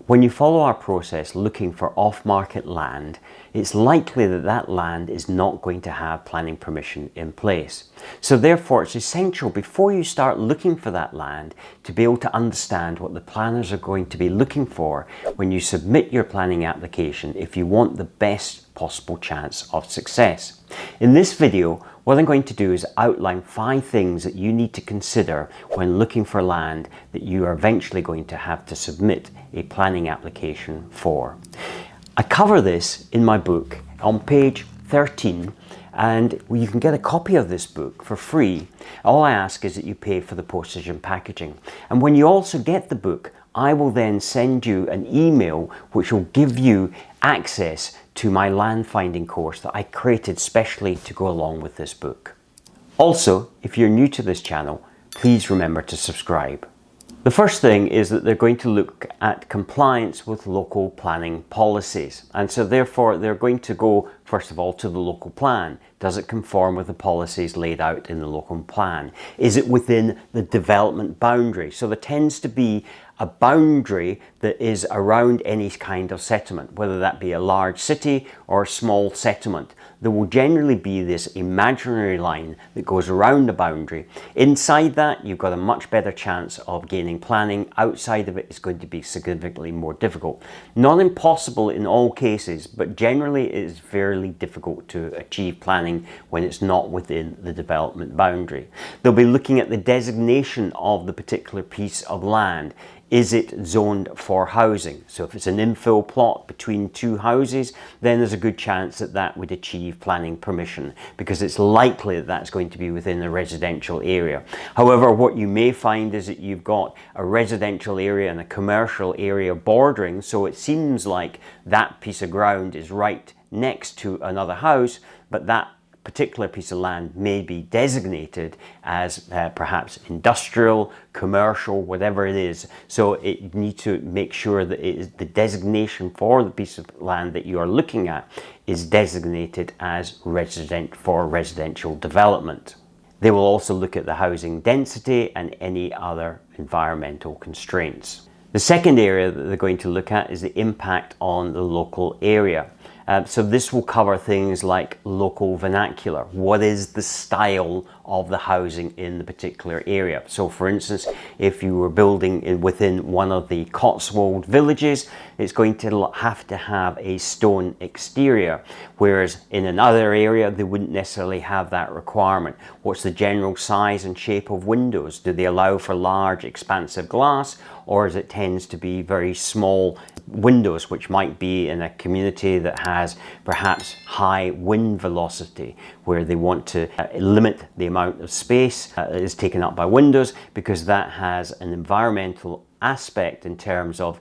When you follow our process looking for off-market land, it's likely that that land is not going to have planning permission in place. So therefore, it's essential before you start looking for that land to be able to understand what the planners are going to be looking for when you submit your planning application if you want the best possible chance of success. In this video, what I'm going to do is outline 5 things that you need to consider when looking for land that you are eventually going to have to submit a planning application for. I cover this in my book on page 13, and you can get a copy of this book for free. All I ask is that you pay for the postage and packaging. And when you also get the book, I will then send you an email which will give you access to my land finding course that I created specially to go along with this book. Also, if you're new to this channel, please remember to subscribe. The first thing is that they're going to look at compliance with local planning policies. And so therefore they're going to go first of all to the local plan. Does it conform with the policies laid out in the local plan? Is it within the development boundary? So there tends to be a boundary that is around any kind of settlement, whether that be a large city or a small settlement. There will generally be this imaginary line that goes around the boundary. Inside that, you've got a much better chance of gaining planning. Outside of it, it's going to be significantly more difficult. Not impossible in all cases, but generally it is fairly difficult to achieve planning when it's not within the development boundary. They'll be looking at the designation of the particular piece of land. Is it zoned for housing? So if it's an infill plot between 2 houses, then there's a good chance that that would achieve planning permission because it's likely that that's going to be within a residential area. However, what you may find is that you've got a residential area and a commercial area bordering, so it seems like that piece of ground is right next to another house, but that particular piece of land may be designated as perhaps industrial, commercial, whatever it is. So you need to make sure that the designation for the piece of land that you are looking at is designated as residential development. They will also look at the housing density and any other environmental constraints. The second area that they're going to look at is the impact on the local area. So this will cover things like local vernacular. What is the style of the housing in the particular area? So for instance, if you were building within one of the Cotswold villages, it's going to have to have a stone exterior, whereas in another area they wouldn't necessarily have that requirement. What's the general size and shape of windows? Do they allow for large expansive glass, or is it tends to be very small windows, which might be in a community that has perhaps high wind velocity, where they want to limit the amount of space that is taken up by windows, because that has an environmental aspect in terms of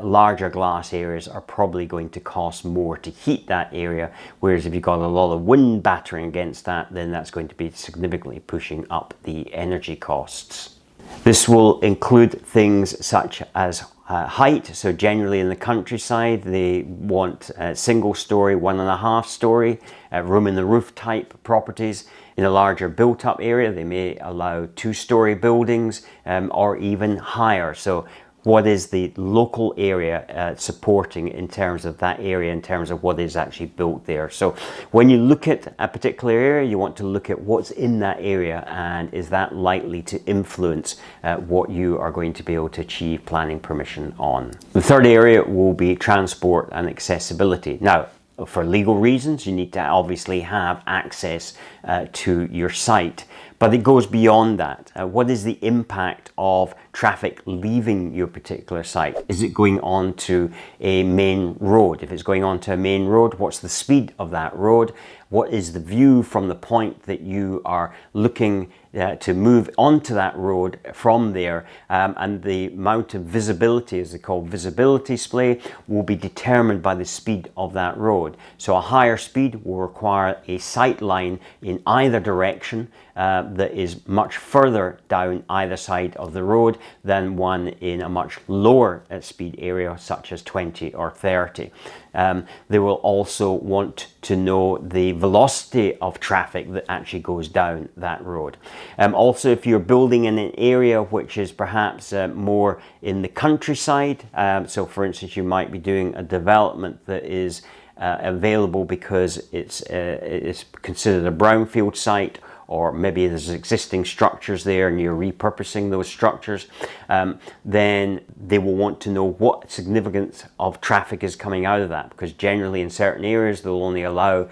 larger glass areas are probably going to cost more to heat that area, whereas if you've got a lot of wind battering against that, then that's going to be significantly pushing up the energy costs. This will include things such as height. So generally in the countryside they want single story, 1.5 story, room in the roof type properties. In a larger built up area they may allow 2-story buildings or even higher. So what is the local area supporting in terms of that area, in terms of what is actually built there? So when you look at a particular area, you want to look at what's in that area and is that likely to influence what you are going to be able to achieve planning permission on. The third area will be transport and accessibility. Now, for legal reasons, you need to obviously have access to your site, but it goes beyond that. What is the impact of traffic leaving your particular site? Is it going on to a main road? If it's going on to a main road, what's the speed of that road? What is the view from the point that you are looking to move onto that road from there? And the amount of visibility, as they call visibility display, will be determined by the speed of that road. So a higher speed will require a sight line in either direction that is much further down either side of the road, than one in a much lower speed area, such as 20 or 30. They will also want to know the velocity of traffic that actually goes down that road. Also, if you're building in an area which is perhaps more in the countryside, so for instance you might be doing a development that is available because it's considered a brownfield site, or maybe there's existing structures there and you're repurposing those structures, then they will want to know what significance of traffic is coming out of that, because generally in certain areas they'll only allow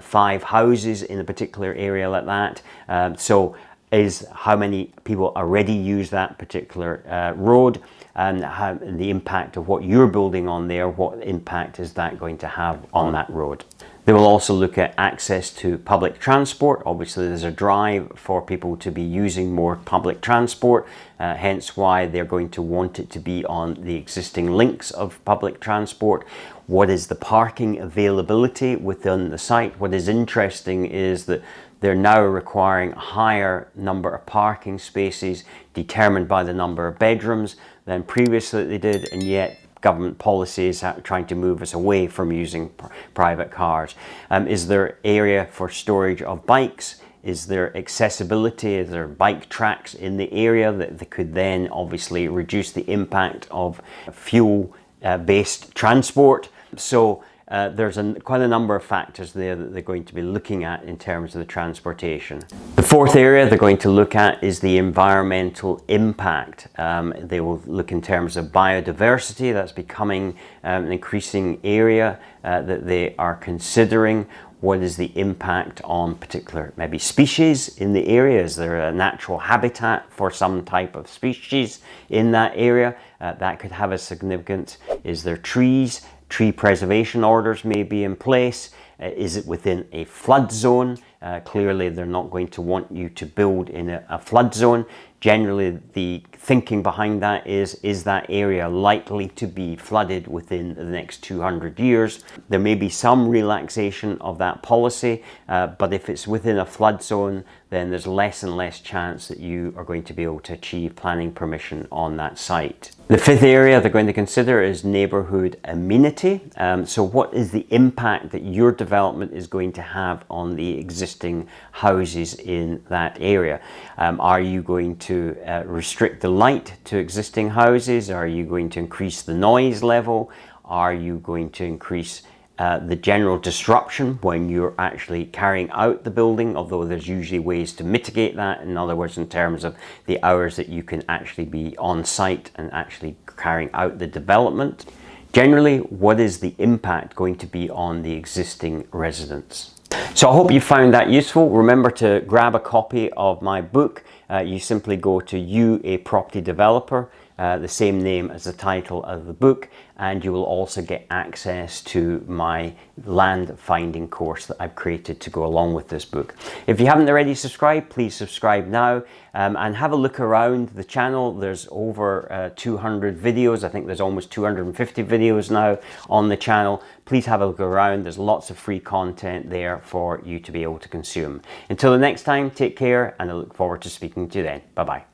5 houses in a particular area like that. So is how many people already use that particular road, and how the impact of what you're building on there, what impact is that going to have on that road. They will also look at access to public transport. Obviously there's a drive for people to be using more public transport, hence why they're going to want it to be on the existing links of public transport. What is the parking availability within the site? What is interesting is that they're now requiring a higher number of parking spaces determined by the number of bedrooms than previously they did, and yet government policy is trying to move us away from using private cars. Is there area for storage of bikes? Is there accessibility? Is there bike tracks in the area that could then obviously reduce the impact of fuel-based transport? So there's quite a number of factors there that they're going to be looking at in terms of the transportation. The fourth area they're going to look at is the environmental impact. They will look in terms of biodiversity. That's becoming an increasing area that they are considering. What is the impact on particular maybe species in the area? Is there a natural habitat for some type of species in that area? That could have a significance. Is there trees? Tree preservation orders may be in place. Is it within a flood zone? Clearly they're not going to want you to build in a flood zone. Generally the thinking behind that is that area likely to be flooded within the next 200 years? There may be some relaxation of that policy, but if it's within a flood zone, then there's less and less chance that you are going to be able to achieve planning permission on that site. The fifth area they're going to consider is neighbourhood amenity. So what is the impact that your development is going to have on the existing houses in that area? Are you going to restrict the light to existing houses? Are you going to increase the noise level? Are you going to increase the general disruption when you're actually carrying out the building, although there's usually ways to mitigate that, in other words in terms of the hours that you can actually be on site and actually carrying out the development. Generally, what is the impact going to be on the existing residents? So I hope you found that useful. Remember to grab a copy of my book. You simply go to You, a Property Developer, the same name as the title of the book, and you will also get access to my land finding course that I've created to go along with this book. If you haven't already subscribed, please subscribe now, and have a look around the channel. There's over 200 videos. I think there's almost 250 videos now on the channel. Please have a look around. There's lots of free content there for you to be able to consume. Until the next time, take care, and I look forward to speaking to you then. Bye-bye.